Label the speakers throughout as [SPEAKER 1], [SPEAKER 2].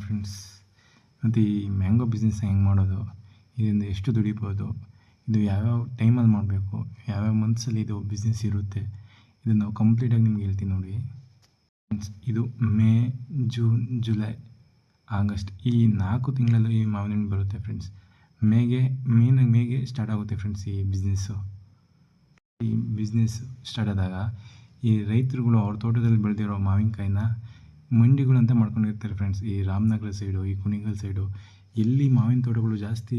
[SPEAKER 1] Friends, ಮತ್ತು ಈ mango business ಹೆಂಗೆ ಮಾಡೋದು, ಇದರಿಂದ ಎಷ್ಟು ದುಡಿಬೋದು, ಇದು ಯಾವ್ಯಾವ ಟೈಮಲ್ಲಿ ಮಾಡಬೇಕು, ಯಾವ್ಯಾವ ಮಂತ್ಸಲ್ಲಿ ಇದು ಬಿಸ್ನೆಸ್ ಇರುತ್ತೆ, ಇದನ್ನು ನಾವು ಕಂಪ್ಲೀಟಾಗಿ ನಿಮ್ಗೆ ಹೇಳ್ತೀನಿ ನೋಡಿ ಫ್ರೆಂಡ್ಸ್. ಇದು ಮೇ, ಜೂನ್, ಜುಲೈ, ಆಗಸ್ಟ್ ಈ 4 ತಿಂಗಳಲ್ಲೂ ಈ ಮಾವಿನ ಹಣ್ಣು ಬರುತ್ತೆ ಫ್ರೆಂಡ್ಸ್. ಮೇಗೆ ಸ್ಟಾರ್ಟ್ ಆಗುತ್ತೆ ಫ್ರೆಂಡ್ಸ್ ಈ ಬಿಸ್ನೆಸ್ಸು. ಈ ಬಿಸ್ನೆಸ್ ಸ್ಟಾರ್ಟ್ ಆದಾಗ ಈ ರೈತರುಗಳು ಅವ್ರ ತೋಟದಲ್ಲಿ ಬೆಳೆದಿರೋ ಮಾವಿನಕಾಯಿನ ಮಂಡಿಗಳು ಅಂತ ಮಾಡ್ಕೊಂಡಿರ್ತಾರೆ ಫ್ರೆಂಡ್ಸ್. ಈ ರಾಮನಗರ ಸೈಡು, ಈ ಕುಣಿಗಲ್ ಸೈಡು, ಎಲ್ಲಿ ಮಾವಿನ ತೋಟಗಳು ಜಾಸ್ತಿ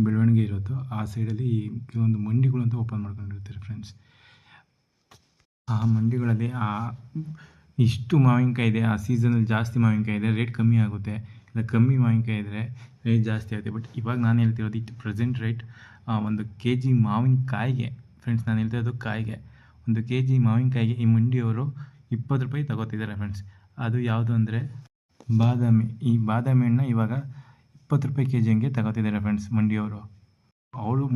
[SPEAKER 1] ಬೆಳವಣಿಗೆ ಇರುತ್ತೋ ಆ ಸೈಡಲ್ಲಿ ಕೆಲವೊಂದು ಮಂಡಿಗಳು ಅಂತ ಓಪನ್ ಮಾಡ್ಕೊಂಡಿರ್ತಾರೆ ಫ್ರೆಂಡ್ಸ್. ಆ ಮಂಡಿಗಳಲ್ಲಿ ಇಷ್ಟು ಮಾವಿನಕಾಯಿ ಇದೆ, ಆ ಸೀಸನಲ್ಲಿ ಜಾಸ್ತಿ ಮಾವಿನಕಾಯಿ ಇದೆ, ರೇಟ್ ಕಮ್ಮಿ ಆಗುತ್ತೆ. ಇಲ್ಲ ಕಮ್ಮಿ ಮಾವಿನಕಾಯಿ ಇದ್ದರೆ ರೇಟ್ ಜಾಸ್ತಿ ಆಗುತ್ತೆ. ಬಟ್ ಇವಾಗ ನಾನು ಹೇಳ್ತಿರೋದು ಇಟ್ ಪ್ರೆಸೆಂಟ್ ರೇಟ್ 1 kg ಮಾವಿನಕಾಯಿಗೆ ಫ್ರೆಂಡ್ಸ್, ನಾನು ಹೇಳ್ತಿರೋದು ಕಾಯಿಗೆ, 1 kg ಮಾವಿನಕಾಯಿಗೆ ಈ ಮಂಡಿಯವರು 20 ರೂಪಾಯಿ ತಗೋತಿದ್ದಾರೆ ಫ್ರೆಂಡ್ಸ್. ಅದು ಯಾವುದು ಅಂದರೆ ಬಾದಾಮಿ. ಈ ಬಾದಾಮಿ ಹಣ್ಣನ್ನ ಇವಾಗ 20 ರೂಪಾಯಿ kg ಹಂಗೆ ತಗೋತಿದ್ದಾರೆ ಫ್ರೆಂಡ್ಸ್ ಮಂಡಿಯವರು.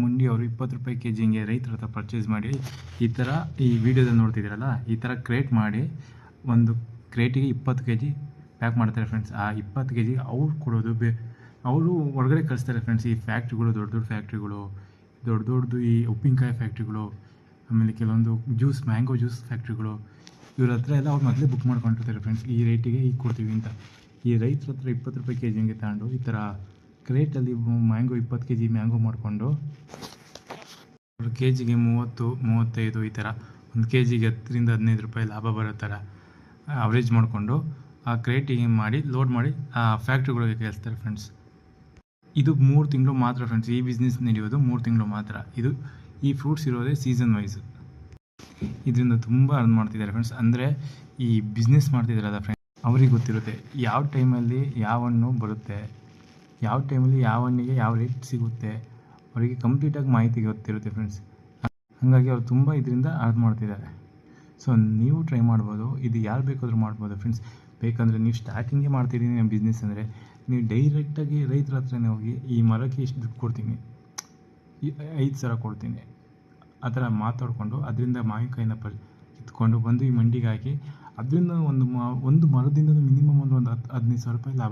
[SPEAKER 1] ಮಂಡಿಯವರು 20 ರೂಪಾಯಿ kg ಹಂಗೆ ರೈತರ ಹತ್ರ ಪರ್ಚೇಸ್ ಮಾಡಿ ಈ ಥರ ಈ ವಿಡಿಯೋದಲ್ಲಿ ನೋಡ್ತಿದ್ದೀರಲ್ಲ, ಈ ಥರ ಕ್ರೇಟ್ ಮಾಡಿ ಒಂದು ಕ್ರೇಟಿಗೆ 20 kg ಪ್ಯಾಕ್ ಮಾಡ್ತಾರೆ ಫ್ರೆಂಡ್ಸ್. ಆ 20 kg ಅವ್ರು ಕೊಡೋದು ಅವರು ಹೊರಗಡೆ ಕಳಿಸ್ತಾರೆ ಫ್ರೆಂಡ್ಸ್. ಈ ಫ್ಯಾಕ್ಟ್ರಿಗಳು, ದೊಡ್ಡ ಫ್ಯಾಕ್ಟ್ರಿಗಳು, ದೊಡ್ಡದು ಈ ಉಪ್ಪಿನಕಾಯಿ ಫ್ಯಾಕ್ಟ್ರಿಗಳು, ಆಮೇಲೆ ಕೆಲವೊಂದು ಮ್ಯಾಂಗೋ ಜ್ಯೂಸ್ ಫ್ಯಾಕ್ಟ್ರಿಗಳು, ಇವ್ರ ಹತ್ರ ಎಲ್ಲ ಅವ್ರು ಮೊದಲೇ ಬುಕ್ ಮಾಡ್ಕೊಂಡಿರ್ತಾರೆ ಫ್ರೆಂಡ್ಸ್. ಈ ರೇಟಿಗೆ ಈಗ ಕೊಡ್ತೀವಿ ಅಂತ. ಈ ರೈತರ ಹತ್ರ 20 ರೂಪಾಯಿ kg ಹಂಗೆ ತಗೊಂಡು ಈ ಥರ ಕ್ರೇಟಲ್ಲಿ ಮ್ಯಾಂಗೋ 20 kg ಮ್ಯಾಂಗೋ ಮಾಡಿಕೊಂಡು ಕೆಜಿಗೆ 30-35 ಈ ಥರ 1 kgಗೆ 10ರಿಂದ 15 ರೂಪಾಯಿ ಲಾಭ ಬರೋ ಥರ ಅವರೇಜ್ ಮಾಡಿಕೊಂಡು ಆ ಕ್ರೇಟಿಗೆ ಮಾಡಿ ಲೋಡ್ ಮಾಡಿ ಆ ಫ್ಯಾಕ್ಟ್ರಿಗಳಿಗೆ ಕಳಿಸ್ತಾರೆ ಫ್ರೆಂಡ್ಸ್. ಇದು 3 ತಿಂಗಳು ಮಾತ್ರ ಫ್ರೆಂಡ್ಸ್. ಈ ಬಿಸ್ನೆಸ್ ನಡೆಯೋದು 3 ತಿಂಗಳು ಮಾತ್ರ. ಈ ಫ್ರೂಟ್ಸ್ ಇರೋದೇ ಸೀಸನ್ ವೈಸ್. ಇದರಿಂದ ತುಂಬ ಅರ್ನ್ ಮಾಡ್ತಿದ್ದಾರೆ ಫ್ರೆಂಡ್ಸ್. ಅಂದರೆ ಈ ಬಿಸ್ನೆಸ್ ಮಾಡ್ತಿದ್ದಾರಲ್ಲ ಫ್ರೆಂಡ್ಸ್, ಅವ್ರಿಗೆ ಗೊತ್ತಿರುತ್ತೆ ಯಾವ ಟೈಮಲ್ಲಿ ಯಾವ ಹಣ್ಣು ಬರುತ್ತೆ, ಯಾವ ಟೈಮಲ್ಲಿ ಯಾವ ಹಣ್ಣಿಗೆ ಯಾವ ರೇಟ್ ಸಿಗುತ್ತೆ, ಅವರಿಗೆ ಕಂಪ್ಲೀಟಾಗಿ ಮಾಹಿತಿ ಗೊತ್ತಿರುತ್ತೆ ಫ್ರೆಂಡ್ಸ್. ಹಾಗಾಗಿ ಅವ್ರು ತುಂಬ ಇದರಿಂದ ಅರ್ನ್ ಮಾಡ್ತಿದ್ದಾರೆ. ಸೊ ನೀವು ಟ್ರೈ ಮಾಡ್ಬೋದು. ಇದು ಯಾರು ಬೇಕಾದರೂ ಮಾಡ್ಬೋದು ಫ್ರೆಂಡ್ಸ್. ಬೇಕಂದರೆ ನೀವು ಸ್ಟಾರ್ಟಿಂಗೇ ಮಾಡ್ತಿದ್ದೀನಿ ಬಿಸ್ನೆಸ್ ಅಂದರೆ ನೀವು ಡೈರೆಕ್ಟಾಗಿ ರೈತರ ಹತ್ರನೇ ಹೋಗಿ ಈ ಮರಕ್ಕೆ ಇಷ್ಟು ದುಡ್ಡು ಕೊಡ್ತೀನಿ, 5,000 ಕೊಡ್ತೀನಿ ಆ ಥರ ಮಾತಾಡಿಕೊಂಡು ಅದರಿಂದ ಮಾವಿನಕಾಯಿನ ಕಿತ್ಕೊಂಡು ಬಂದು ಈ ಮಂಡಿಗೆ ಹಾಕಿ ಅದರಿಂದ ಒಂದು ಮರದಿಂದ ಮಿನಿಮಮ್ ಒಂದು 15,000 ರೂಪಾಯಿ ಲಾಭ